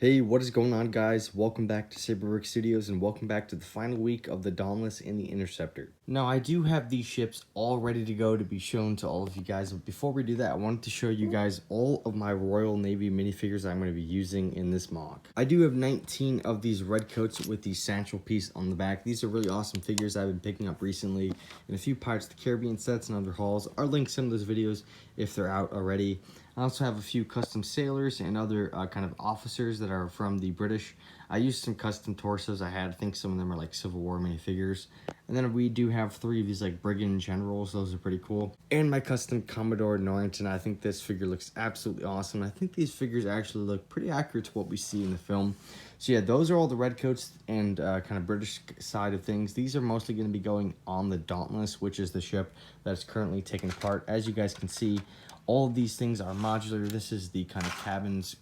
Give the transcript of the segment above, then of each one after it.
Hey, what is going on, guys? Welcome back to Saberwork Studios and welcome back to the final week of the Dauntless and the Interceptor. Now, I do have these ships all ready to go to be shown to all of you guys, but before we do that, I wanted to show you guys all of my Royal Navy minifigures I'm going to be using in this mock. I do have 19 of these red coats with the satchel piece on the back. These are really awesome figures I've been picking up recently, and a few Pirates of the Caribbean sets and other hauls are linked in those videos if they're out already. I also have a few custom sailors and other kind of officers that are from the British. I used some custom torsos I had. I think some of them are like Civil War minifigures. And then we do have 3 of these like brigand generals. Those are pretty cool. And my custom Commodore Norrington. I think this figure looks absolutely awesome. I think these figures actually look pretty accurate to what we see in the film. So yeah, those are all the red coats and kind of British side of things. These are mostly going to be going on the Dauntless, which is the ship that's currently taken apart. As you guys can see, all of these things are modular. This is the kind of captain's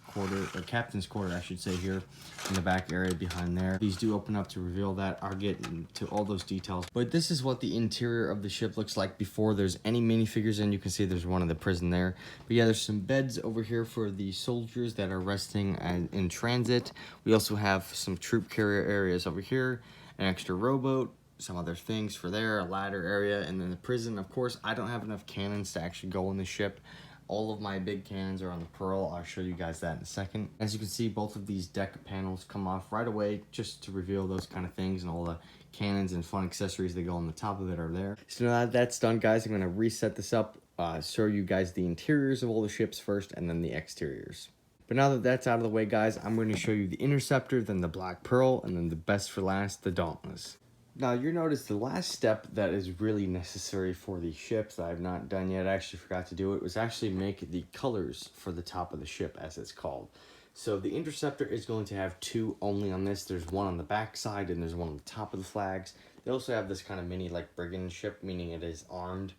quarter, I should say, here in the back area behind there. These do open up to reveal that. I'll get into all those details. But this is what the interior of the ship looks like before there's any minifigures in. You can see there's one in the prison there. But yeah, there's some beds over here for the soldiers that are resting in transit. We also have some troop carrier areas over here, an extra rowboat, some other things for there, a ladder area, and then the prison. Of course, I don't have enough cannons to actually go in the ship. All of my big cannons are on the Pearl. I'll show you guys that in a second. As you can see, both of these deck panels come off right away just to reveal those kind of things, and all the cannons and fun accessories that go on the top of it are there. So now that that's done, guys, I'm going to reset this up, show you guys the interiors of all the ships first, and then the exteriors. But now that that's out of the way, guys, I'm going to show you the Interceptor, then the Black Pearl, and then the best for last, the Dauntless. Now, you'll notice the last step that is really necessary for the ships that I've not done yet, I actually forgot to do it, was actually make the colors for the top of the ship, as it's called. So the Interceptor is going to have 2 only on this. There's one on the back side and there's one on the top of the flags. They also have this kind of mini like brigand ship, meaning it is armed.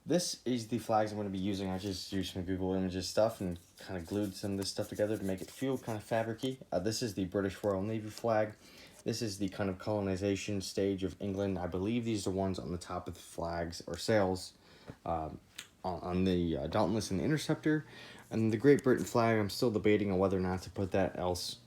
This is the flags I'm going to be using. I just used some Google Images stuff and kind of glued some of this stuff together to make it feel kind of fabric-y. This is the British Royal Navy flag. This is the kind of colonization stage of England. I believe these are ones on the top of the flags or sails on the Dauntless and the Interceptor. And the Great Britain flag, I'm still debating on whether or not to put that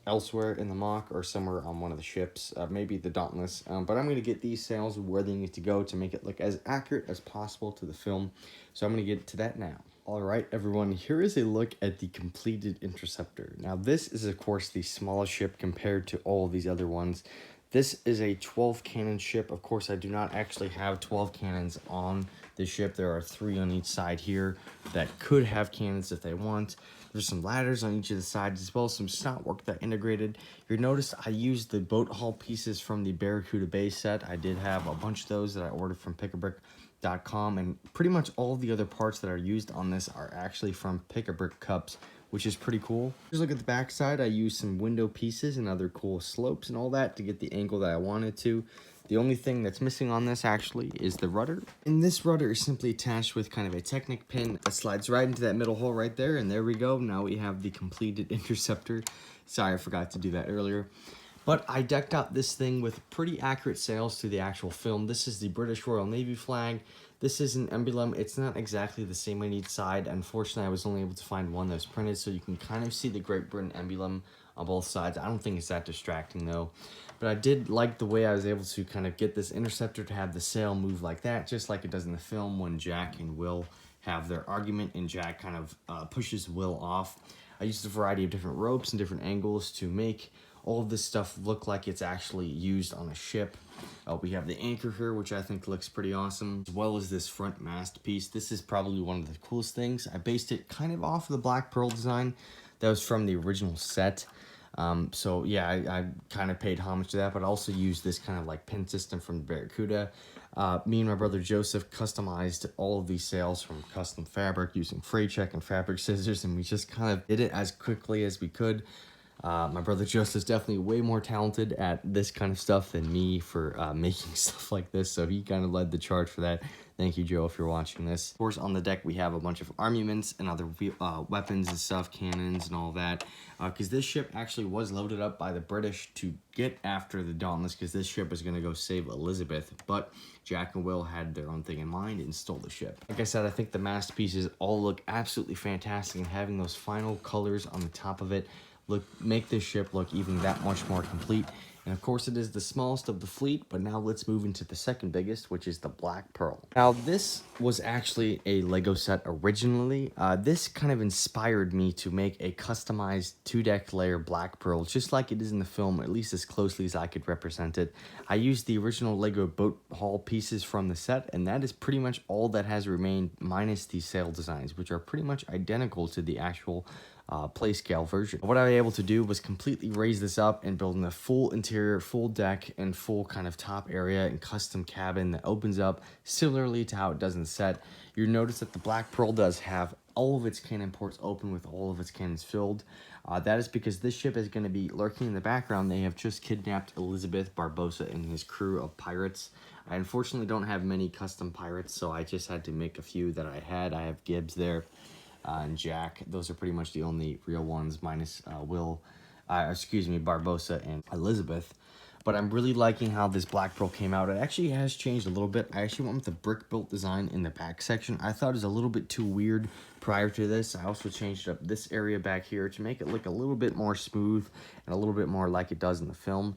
elsewhere in the mock or somewhere on one of the ships, maybe the Dauntless. But I'm going to get these sails where they need to go to make it look as accurate as possible to the film. So I'm going to get to that now. Alright everyone, here is a look at the completed Interceptor. Now this is of course the smallest ship compared to all of these other ones. This is a 12 cannon ship. Of course I do not actually have 12 cannons on the ship. There are 3 on each side here that could have cannons if they want. There's some ladders on each of the sides as well as some snot work that integrated. You'll notice I used the boat hull pieces from the Barracuda Bay set. I did have a bunch of those that I ordered from Pick-A-Brick.com, and pretty much all the other parts that are used on this are actually from Pick-A-Brick cups, which is pretty cool. Just look at the back side. I used some window pieces and other cool slopes and all that to get the angle that I wanted to. The only thing that's missing on this actually is the rudder. And this rudder is simply attached with kind of a Technic pin that slides right into that middle hole right there. And there we go. Now we have the completed Interceptor. Sorry, I forgot to do that earlier. But I decked out this thing with pretty accurate sails to the actual film. This is the British Royal Navy flag. This is an emblem. It's not exactly the same on each side. Unfortunately, I was only able to find one that was printed, so you can kind of see the Great Britain emblem on both sides. I don't think it's that distracting though. But I did like the way I was able to kind of get this Interceptor to have the sail move like that, just like it does in the film when Jack and Will have their argument and Jack kind of pushes Will off. I used a variety of different ropes and different angles to make all of this stuff look like it's actually used on a ship. We have the anchor here, which I think looks pretty awesome, as well as this front mast piece. This is probably one of the coolest things. I based it kind of off of the Black Pearl design that was from the original set. So yeah, I kind of paid homage to that, but I also used this kind of like pin system from the Barracuda. Me and my brother Joseph customized all of these sails from custom fabric using freight check and fabric scissors, and we just kind of did it as quickly as we could. My brother Joseph is definitely way more talented at this kind of stuff than me for making stuff like this, so he kind of led the charge for that. Thank you, Joe, if you're watching this. Of course, on the deck, we have a bunch of armaments and other weapons and stuff, cannons and all that, because this ship actually was loaded up by the British to get after the Dauntless, because this ship was going to go save Elizabeth, but Jack and Will had their own thing in mind and stole the ship. Like I said, I think the mast pieces all look absolutely fantastic, and having those final colors on the top of it make this ship look even that much more complete. And of course it is the smallest of the fleet, but now let's move into the second biggest, which is the Black Pearl. Now this was actually a Lego set originally. This kind of inspired me to make a customized 2-deck layer Black Pearl, just like it is in the film, at least as closely as I could represent it. I used the original Lego boat hull pieces from the set, and that is pretty much all that has remained, minus the sail designs, which are pretty much identical to the actual play scale version. What I was able to do was completely raise this up and build in a full interior, full deck, and full kind of top area and custom cabin that opens up similarly to how it does in the set. You notice that the Black Pearl does have all of its cannon ports open with all of its cannons filled. That is because this ship is going to be lurking in the background. They have just kidnapped Elizabeth Barbosa and his crew of pirates. I unfortunately don't have many custom pirates, so I just had to make a few that I had. I have Gibbs there. And Jack. Those are pretty much the only real ones, minus Barbosa and Elizabeth. But I'm really liking how this Black Pearl came out. It actually has changed a little bit. I actually went with the brick built design in the back section. I thought it was a little bit too weird prior to this. I also changed up this area back here to make it look a little bit more smooth and a little bit more like it does in the film.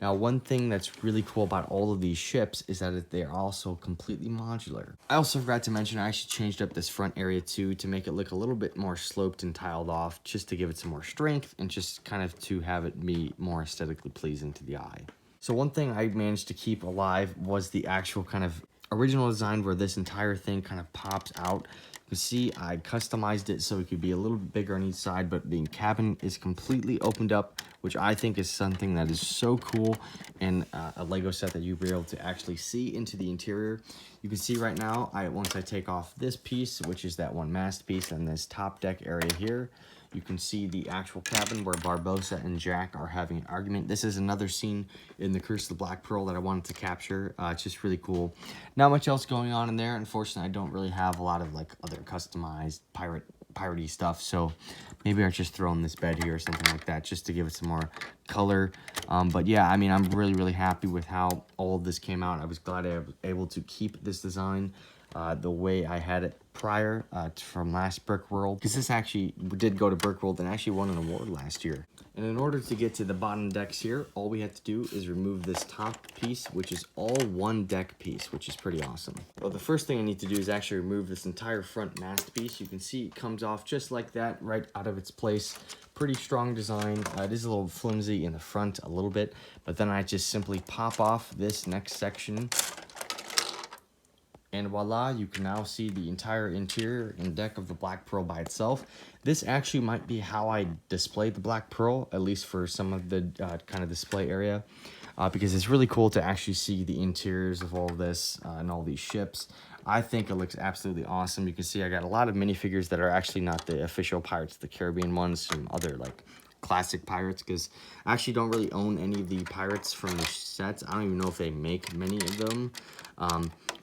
Now, one thing that's really cool about all of these ships is that they're also completely modular. I also forgot to mention I actually changed up this front area too to make it look a little bit more sloped and tiled off, just to give it some more strength and just kind of to have it be more aesthetically pleasing to the eye. So one thing I managed to keep alive was the actual kind of original design where this entire thing kind of pops out. You can see I customized it so it could be a little bit bigger on each side, but the cabin is completely opened up, which I think is something that is so cool in a Lego set that you'll be able to actually see into the interior. You can see right now, once I take off this piece, which is that one mast piece, and this top deck area here, you can see the actual cabin where Barbosa and Jack are having an argument. This is another scene in The Curse of the Black Pearl that I wanted to capture. It's just really cool. Not much else going on in there. Unfortunately, I don't really have a lot of like other customized piratey stuff, so maybe I'll just throw in this bed here or something like that just to give it some more color. But yeah, I mean, I'm really happy with how all of this came out. I was glad I was able to keep this design the way I had it prior from last Brickworld, because this actually did go to Brickworld and actually won an award last year. And in order to get to the bottom decks here, all we have to do is remove this top piece, which is all one deck piece, which is pretty awesome. Well, the first thing I need to do is actually remove this entire front mast piece. You can see it comes off just like that, right out of its place. Pretty strong design. It is a little flimsy in the front a little bit, but then I just simply pop off this next section. And voila, you can now see the entire interior and deck of the Black Pearl by itself. This actually might be how I display the Black Pearl, at least for some of the kind of display area, because it's really cool to actually see the interiors of all of this and all these ships. I think it looks absolutely awesome. You can see I got a lot of minifigures that are actually not the official Pirates of the Caribbean ones, some other like classic pirates, because I actually don't really own any of the pirates from the sets. I don't even know if they make many of them.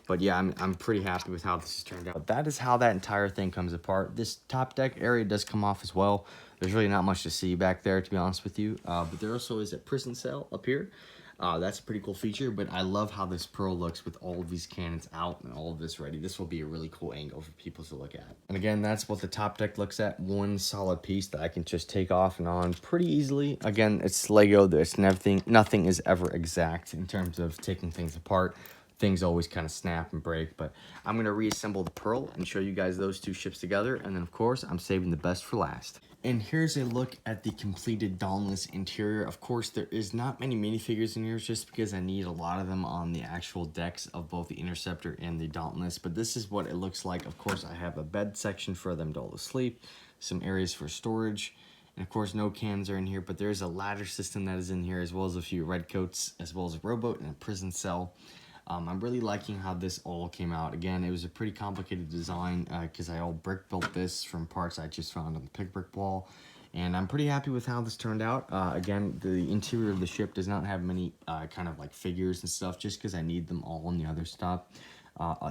But yeah, I'm pretty happy with how this has turned out. But that is how that entire thing comes apart. This top deck area does come off as well. There's really not much to see back there, to be honest with you. But there also is a prison cell up here. That's a pretty cool feature, but I love how this Pearl looks with all of these cannons out and all of this ready. This will be a really cool angle for people to look at. And again, that's what the top deck looks at. One solid piece that I can just take off and on pretty easily. Again, it's Lego. There's nothing is ever exact in terms of taking things apart. Things always kind of snap and break, but I'm going to reassemble the Pearl and show you guys those two ships together. And then, of course, I'm saving the best for last. And here's a look at the completed Dauntless interior. Of course, there is not many minifigures in here just because I need a lot of them on the actual decks of both the Interceptor and the Dauntless. But this is what it looks like. Of course, I have a bed section for them to all sleep, some areas for storage, and of course, no cans are in here, but there's a ladder system that is in here, as well as a few redcoats, as well as a rowboat and a prison cell. I'm really liking how this all came out. Again, it was a pretty complicated design because I all brick built this from parts I just found on the pick brick wall. And I'm pretty happy with how this turned out. Again, the interior of the ship does not have many kind of like figures and stuff just because I need them all in the other stuff.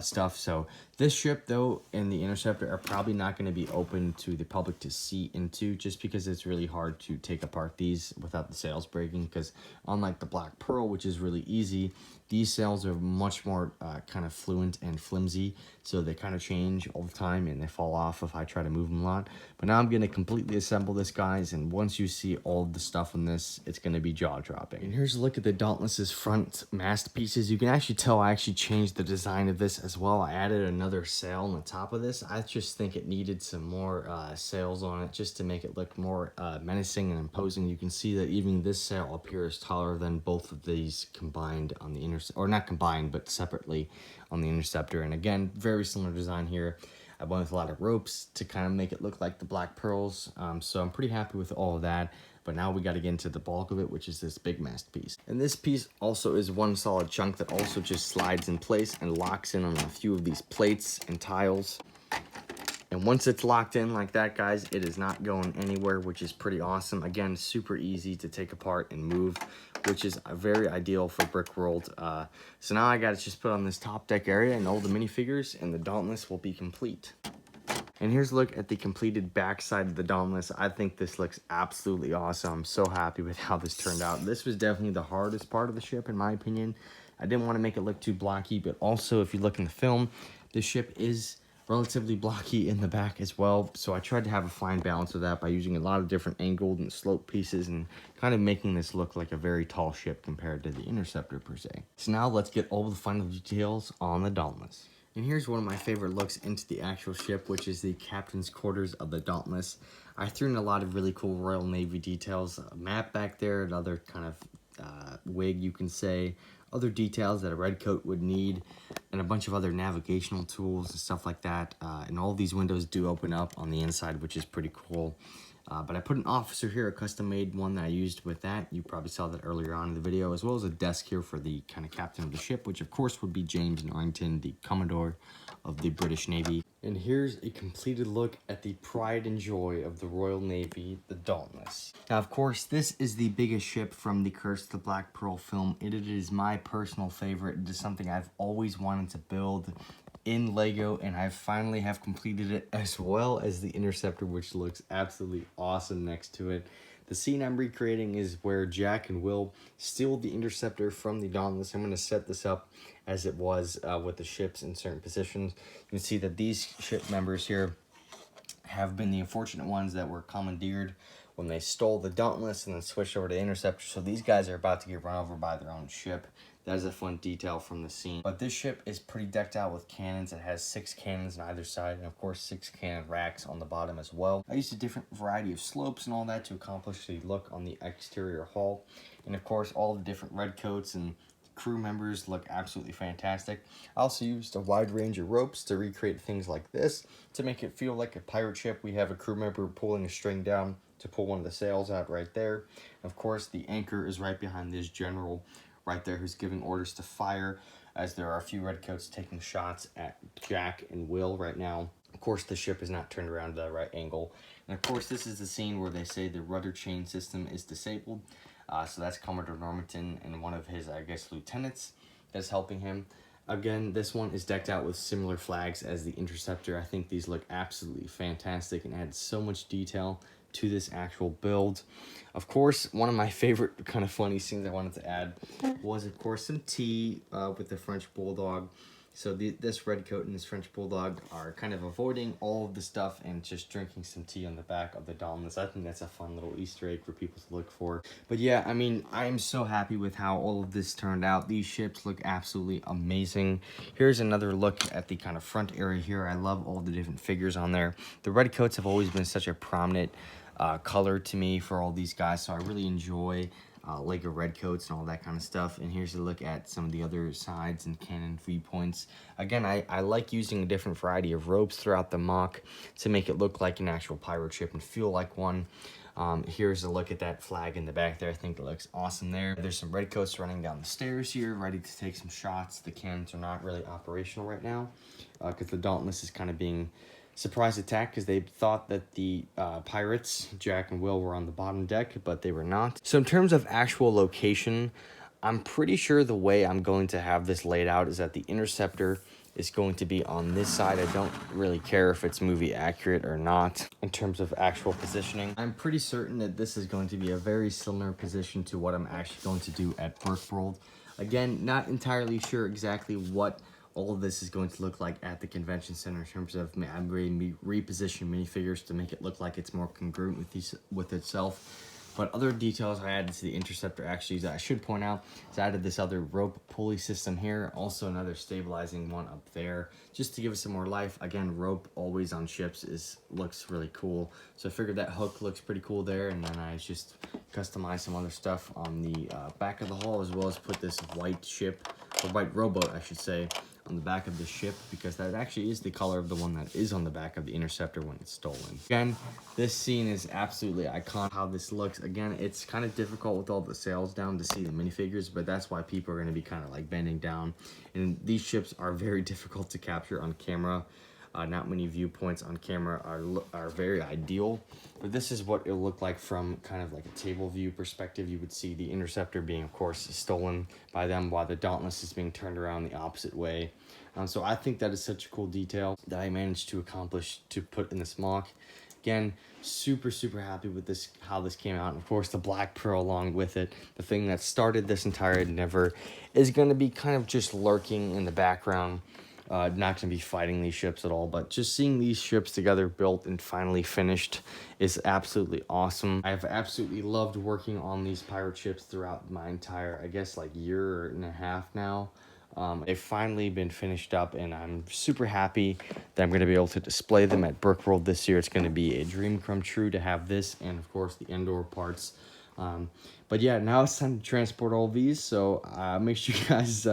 stuff. So this ship, though, and the Interceptor are probably not going to be open to the public to see into, just because it's really hard to take apart these without the sails breaking, because unlike the Black Pearl, which is really easy, these sails are much more kind of fluent and flimsy, so they kind of change all the time and they fall off if I try to move them a lot. But now I'm going to completely assemble this, guys, and once you see all of the stuff in this, it's going to be jaw-dropping. And here's a look at the Dauntless's front mast pieces. You can actually tell I actually changed the design of this as well. I added another sail on the top of this. I just think it needed some more sails on it just to make it look more menacing and imposing. You can see that even this sail up here is taller than both of these combined on the Interceptor, or not combined, but separately on the Interceptor. And again, very similar design here. I went with a lot of ropes to kind of make it look like the Black Pearls. So I'm pretty happy with all of that. But now we got to get into the bulk of it, which is this big mast piece. And this piece also is one solid chunk that also just slides in place and locks in on a few of these plates and tiles. And once it's locked in like that, guys, it is not going anywhere, which is pretty awesome. Again, super easy to take apart and move, which is very ideal for Brickworld. So now I got to just put on this top deck area and all the minifigures, and the Dauntless will be complete. And here's a look at the completed backside of the Dauntless. I think this looks absolutely awesome. I'm so happy with how this turned out. This was definitely the hardest part of the ship, in my opinion. I didn't want to make it look too blocky, but also if you look in the film, the ship is relatively blocky in the back as well. So I tried to have a fine balance of that by using a lot of different angled and sloped pieces and kind of making this look like a very tall ship compared to the Interceptor per se. So now let's get all the final details on the Dauntless. And here's one of my favorite looks into the actual ship, which is the captain's quarters of the Dauntless. I threw in a lot of really cool Royal Navy details, a map back there, another kind of wig, you can say, other details that a redcoat would need, and a bunch of other navigational tools and stuff like that. And all these windows do open up on the inside, which is pretty cool. But I put an officer here, a custom-made one that I used with that. You probably saw that earlier on in the video, as well as a desk here for the kind of captain of the ship, which of course would be James Norrington, the Commodore of the British Navy. And here's a completed look at the pride and joy of the Royal Navy, the Dauntless. Now, of course, this is the biggest ship from the Curse of the Black Pearl film. It is my personal favorite. It is something I've always wanted to build in Lego, and I finally have completed it, as well as the Interceptor, which looks absolutely awesome next to it. The scene I'm recreating is where Jack and Will steal the Interceptor from the Dauntless. I'm going to set this up as it was with the ships in certain positions. You can see that these ship members here have been the unfortunate ones that were commandeered when they stole the Dauntless and then switched over to the Interceptor. So these guys are about to get run over by their own ship. That is a fun detail from the scene. But this ship is pretty decked out with cannons. It has 6 cannons on either side, and of course 6 cannon racks on the bottom as well. I used a different variety of slopes and all that to accomplish the look on the exterior hull. And of course all the different redcoats and crew members look absolutely fantastic. I also used a wide range of ropes to recreate things like this to make it feel like a pirate ship. We have a crew member pulling a string down to pull one of the sails out right there. Of course, the anchor is right behind this general right there who's giving orders to fire, as there are a few redcoats taking shots at Jack and Will right now. Of course, the ship is not turned around to the right angle. And of course, this is the scene where they say the rudder chain system is disabled. So that's Commodore Norrington and one of his, I guess, lieutenants that's helping him. Again, this one is decked out with similar flags as the Interceptor. I think these look absolutely fantastic and add so much detail to this actual build. Of course, one of my favorite kind of funny scenes I wanted to add was, of course, some tea with the French Bulldog. So this redcoat and this French Bulldog are kind of avoiding all of the stuff and just drinking some tea on the back of the Dauntless. I think that's a fun little Easter egg for people to look for. But yeah, I mean, I am so happy with how all of this turned out. These ships look absolutely amazing. Here's another look at the kind of front area here. I love all the different figures on there. The redcoats have always been such a prominent color to me for all these guys, so I really enjoy Lego redcoats and all that kind of stuff. And here's a look at some of the other sides and cannon viewpoints. Again, I like using a different variety of ropes throughout the mock to make it look like an actual pirate ship and feel like one. Here's a look at that flag in the back there. I think it looks awesome there. There's some redcoats running down the stairs here, ready to take some shots. The cannons are not really operational right now because the Dauntless is kind of being surprise attack because they thought that the pirates, Jack and Will, were on the bottom deck, but they were not. So in terms of actual location, I'm pretty sure the way I'm going to have this laid out is that the Interceptor is going to be on this side. I don't really care if it's movie accurate or not in terms of actual positioning. I'm pretty certain that this is going to be a very similar position to what I'm actually going to do at Brickworld. Again, not entirely sure exactly what all of this is going to look like at the convention center in terms of I'm going to reposition minifigures to make it look like it's more congruent with itself. But other details I added to the Interceptor actually that I should point out is I added this other rope pulley system here, also another stabilizing one up there, just to give it some more life. Again, rope always on ships looks really cool. So I figured that hook looks pretty cool there, and then I just customized some other stuff on the back of the hull, as well as put this white ship, or white rowboat I should say, on the back of the ship, because that actually is the color of the one that is on the back of the Interceptor when it's stolen. Again, this scene is absolutely iconic. How this looks, again, it's kind of difficult with all the sails down to see the minifigures, but that's why people are going to be kind of like bending down. And these ships are very difficult to capture on camera. Not many viewpoints on camera are very ideal, but this is what it'll look like from kind of like a table view perspective. You would see the Interceptor being, of course, stolen by them, while the Dauntless is being turned around the opposite way. So I think that is such a cool detail that I managed to accomplish to put in this mock. Again, super happy with this, how this came out. And of course, the black pearl along with it, the thing that started this entire endeavor, is going to be kind of just lurking in the background. Not going to be fighting these ships at all, but just seeing these ships together built and finally finished is absolutely awesome. I have absolutely loved working on these pirate ships throughout my entire, I guess, like year and a half now. They've finally been finished up, and I'm super happy that I'm going to be able to display them at Brickworld this year. It's going to be a dream come true to have this, and of course the indoor parts. But yeah, now it's time to transport all these, so make sure you guys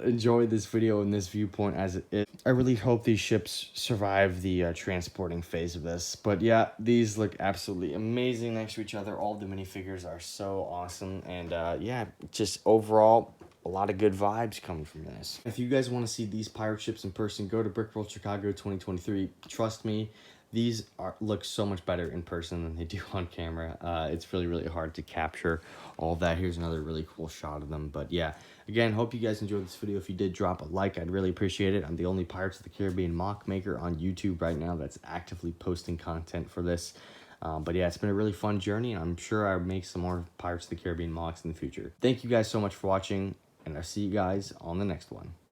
enjoy this video and this viewpoint as it is. I really hope these ships survive the transporting phase of this. But yeah, these look absolutely amazing next to each other. All the minifigures are so awesome, and yeah, just overall, a lot of good vibes coming from this. If you guys want to see these pirate ships in person, go to Brickworld Chicago 2023. Trust me, these look so much better in person than they do on camera. It's really hard to capture all of that. Here's another really cool shot of them. But yeah, again, hope you guys enjoyed this video. If you did, drop a like. I'd really appreciate it. I'm the only Pirates of the Caribbean mock maker on YouTube right now that's actively posting content for this. But yeah, it's been a really fun journey, and I'm sure I'll make some more Pirates of the Caribbean mocks in the future. Thank you guys so much for watching, and I'll see you guys on the next one.